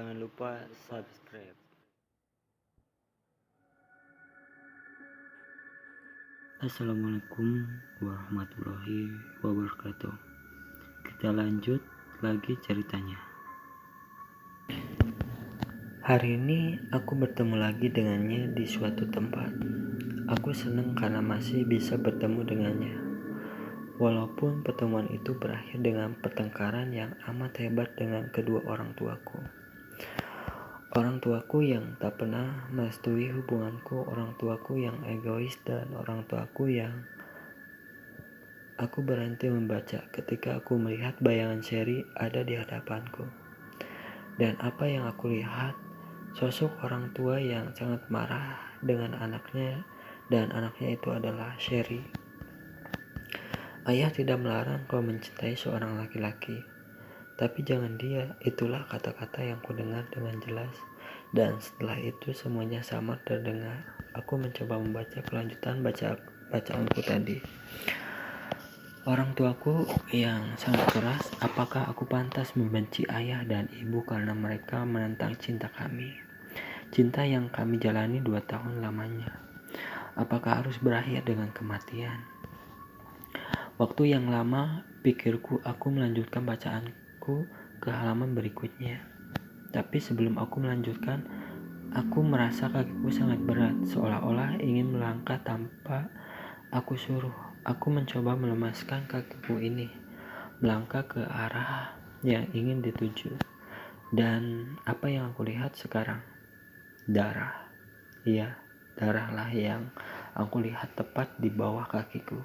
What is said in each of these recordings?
Jangan lupa subscribe. Assalamualaikum warahmatullahi wabarakatuh. Kita lanjut lagi ceritanya. Hari ini aku bertemu lagi dengannya di suatu tempat. Aku senang karena masih bisa bertemu dengannya. Walaupun pertemuan itu berakhir dengan pertengkaran yang amat hebat dengan kedua orang tuaku. Orang tuaku yang tak pernah merestui hubunganku, orang tuaku yang egois, dan orang tuaku yang aku berhenti membaca ketika aku melihat bayangan Sherry ada di hadapanku. Dan apa yang aku lihat, sosok orang tua yang sangat marah dengan anaknya, dan anaknya itu adalah Sherry. Ayah tidak melarang kau mencintai seorang laki-laki, tapi jangan dia. Itulah kata-kata yang kudengar dengan jelas. Dan setelah itu semuanya samar terdengar. Aku mencoba membaca kelanjutan bacaanku tadi. Orang tuaku yang sangat keras, apakah aku pantas membenci ayah dan ibu karena mereka menentang cinta kami? Cinta yang kami jalani 2 tahun lamanya. Apakah harus berakhir dengan kematian? Waktu yang lama, pikirku, aku melanjutkan bacaanku ke halaman berikutnya. Tapi sebelum aku melanjutkan, aku merasa kakiku sangat berat, seolah-olah ingin melangkah tanpa aku suruh. Aku mencoba melemaskan kakiku ini, melangkah ke arah yang ingin dituju. Dan apa yang aku lihat sekarang? Darah. Iya, darahlah yang aku lihat tepat di bawah kakiku.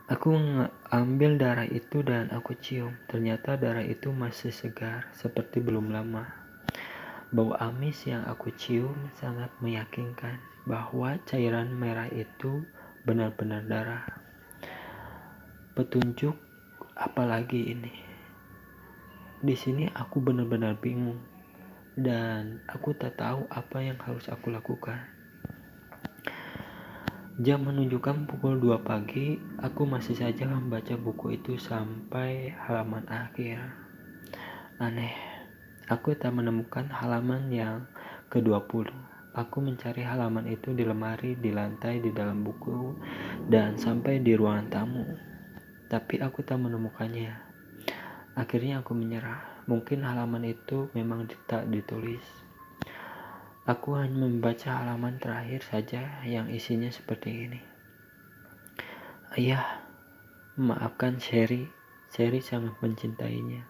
Aku mengambil darah itu dan aku cium. Ternyata darah itu masih segar, seperti belum lama. Bau amis yang aku cium sangat meyakinkan bahwa cairan merah itu benar-benar darah. Petunjuk apalagi ini? Di sini aku benar-benar bingung dan aku tak tahu apa yang harus aku lakukan. Jam menunjukkan pukul 2 pagi, aku masih saja membaca buku itu sampai halaman akhir. Aneh, aku tak menemukan halaman yang ke-20. Aku mencari halaman itu di lemari, di lantai, di dalam buku, dan sampai di ruangan tamu. Tapi aku tak menemukannya. Akhirnya aku menyerah. Mungkin halaman itu memang tak ditulis. Aku hanya membaca halaman terakhir saja yang isinya seperti ini. Ayah, maafkan Sherry. Sherry sangat mencintainya.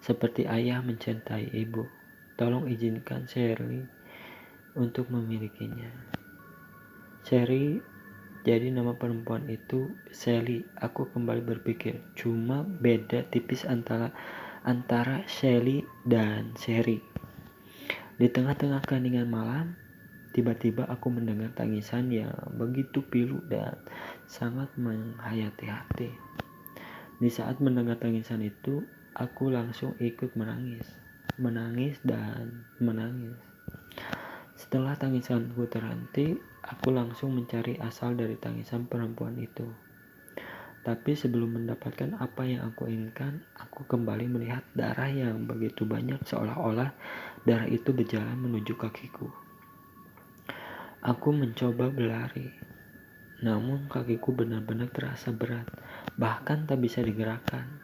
Seperti ayah mencintai ibu. Tolong izinkan Sherry untuk memilikinya. Sherry, jadi nama perempuan itu Sally. Aku kembali berpikir, cuma beda tipis antara Sally dan Sherry. Di tengah-tengah keheningan malam, tiba-tiba aku mendengar tangisan yang begitu pilu dan sangat menghayati hati. Di saat mendengar tangisan itu, aku langsung ikut menangis dan menangis. Setelah tangisanku terhenti, aku langsung mencari asal dari tangisan perempuan itu. Tapi sebelum mendapatkan apa yang aku inginkan, aku kembali melihat darah yang begitu banyak, seolah-olah darah itu berjalan menuju kakiku. Aku mencoba berlari, namun kakiku benar-benar terasa berat, bahkan tak bisa digerakkan.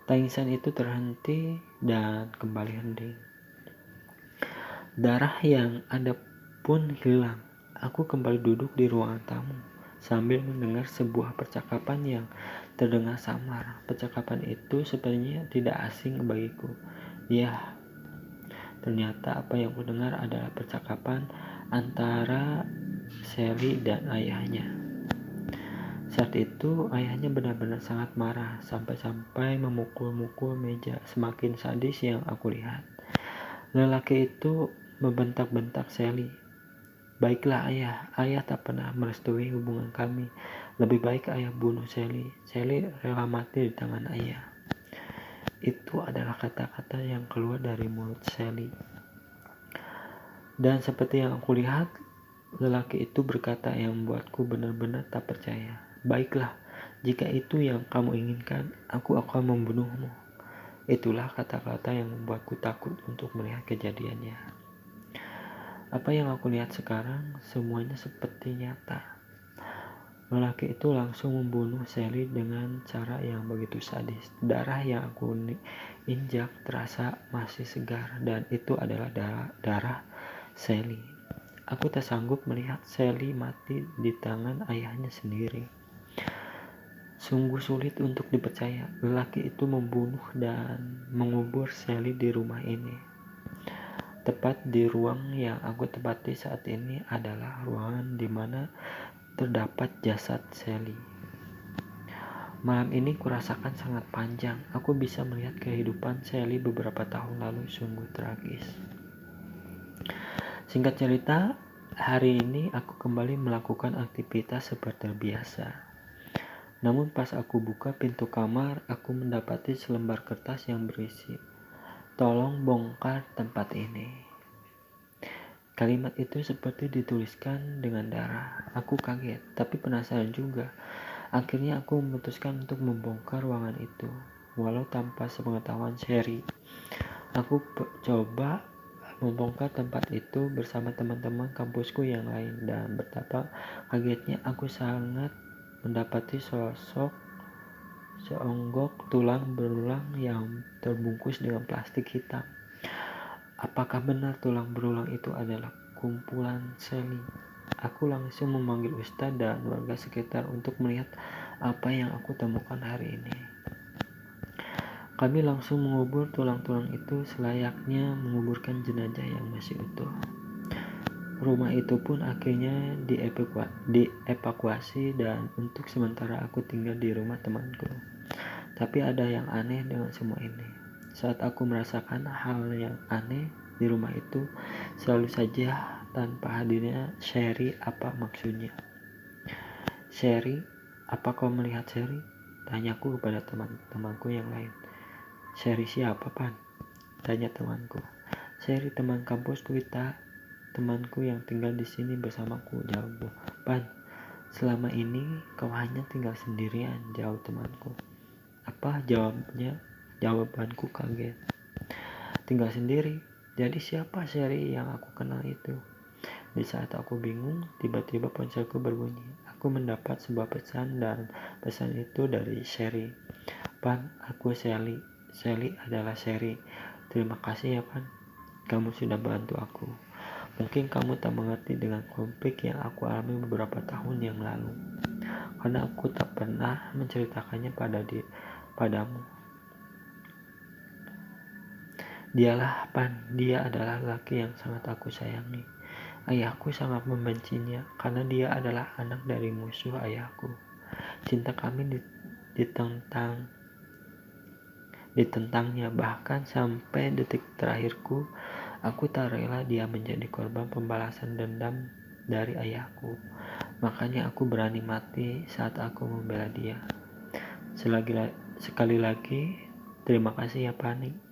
Tangisan itu terhenti dan kembali hening. Darah yang ada pun hilang. Aku kembali duduk di ruangan tamu sambil mendengar sebuah percakapan yang terdengar samar. Percakapan itu sepertinya tidak asing bagiku. Ya, ternyata apa yang kudengar adalah percakapan antara Sally dan ayahnya. Saat itu ayahnya benar-benar sangat marah sampai-sampai memukul-mukul meja. Semakin sadis yang aku lihat. Lelaki itu membentak-bentak Sally. Baiklah ayah tak pernah merestui hubungan kami. Lebih baik ayah bunuh Sally. Sally rela mati di tangan ayah. Itu adalah kata-kata yang keluar dari mulut Sally. Dan seperti yang aku lihat, lelaki itu berkata yang membuatku benar-benar tak percaya. Baiklah, jika itu yang kamu inginkan, aku akan membunuhmu. Itulah kata-kata yang membuatku takut untuk melihat kejadiannya. Apa yang aku lihat sekarang semuanya seperti nyata. Lelaki itu langsung membunuh Sally dengan cara yang begitu sadis. Darah yang aku injak terasa masih segar, dan itu adalah darah Sally. Aku tak sanggup melihat Sally mati di tangan ayahnya sendiri. Sungguh sulit untuk dipercaya, lelaki itu membunuh dan mengubur Sally di rumah ini. Tepat di ruang yang aku tempati saat ini adalah ruangan di mana terdapat jasad Sally. Malam ini kurasakan sangat panjang. Aku bisa melihat kehidupan Sally beberapa tahun lalu sungguh tragis. Singkat cerita, hari ini aku kembali melakukan aktivitas seperti biasa. Namun pas aku buka pintu kamar, aku mendapati selembar kertas yang berisi, "Tolong bongkar tempat ini." Kalimat itu seperti dituliskan dengan darah. Aku kaget, tapi penasaran juga. Akhirnya aku memutuskan untuk membongkar ruangan itu, walau tanpa sepengetahuan Sherry. Aku coba membongkar tempat itu bersama teman-teman kampusku yang lain, dan betapa kagetnya aku sangat mendapati seonggok tulang belulang yang terbungkus dengan plastik hitam. Apakah benar tulang belulang itu adalah kumpulan Sally? Aku langsung memanggil Ustadz dan warga sekitar untuk melihat apa yang aku temukan hari ini. Kami langsung mengubur tulang-tulang itu selayaknya menguburkan jenazah yang masih utuh. Rumah itu pun akhirnya dievakuasi dan untuk sementara aku tinggal di rumah temanku. Tapi ada yang aneh dengan semua ini. Saat aku merasakan hal yang aneh di rumah itu, selalu saja tanpa hadirnya Sherry. Apa maksudnya? "Sherry, apa kau melihat Sherry?" tanyaku kepada teman-temanku yang lain. "Sherry siapa, Pan?" tanya temanku. "Sherry teman kampusku, kita, temanku yang tinggal di sini bersamaku," jawabku. "Pan, selama ini kau hanya tinggal sendirian," jawab temanku. "Apa?" Jawabanku kaget. "Tinggal sendiri? Jadi siapa Sherry yang aku kenal itu?" Di saat aku bingung, tiba-tiba ponselku berbunyi. Aku mendapat sebuah pesan, dan pesan itu dari Sherry. "Pan, aku Sally. Sally adalah Sherry. Terima kasih ya, Pan. Kamu sudah bantu aku. Mungkin kamu tak mengerti dengan konflik yang aku alami beberapa tahun yang lalu, karena aku tak pernah menceritakannya padamu. Dialah Pan, dia adalah laki yang sangat aku sayangi. Ayahku sangat membencinya karena dia adalah anak dari musuh ayahku. Cinta kami ditentangnya, bahkan sampai detik terakhirku, aku tak rela dia menjadi korban pembalasan dendam dari ayahku. Makanya aku berani mati saat aku membela dia. Sekali lagi, terima kasih ya Pani.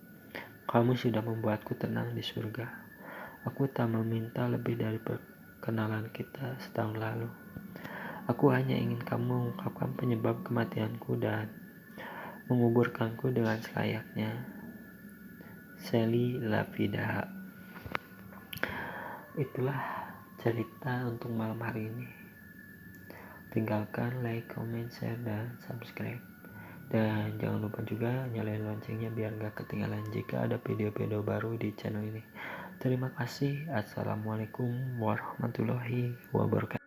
Kamu sudah membuatku tenang di surga. Aku tak meminta lebih dari perkenalan kita setahun lalu. Aku hanya ingin kamu mengungkapkan penyebab kematianku dan menguburkanku dengan selayaknya. Sally La Vida." Itulah cerita untuk malam hari ini. Tinggalkan like, comment, share, dan subscribe. Dan jangan lupa juga nyalain loncengnya biar gak ketinggalan jika ada video-video baru di channel ini. Terima kasih. Assalamualaikum warahmatullahi wabarakatuh.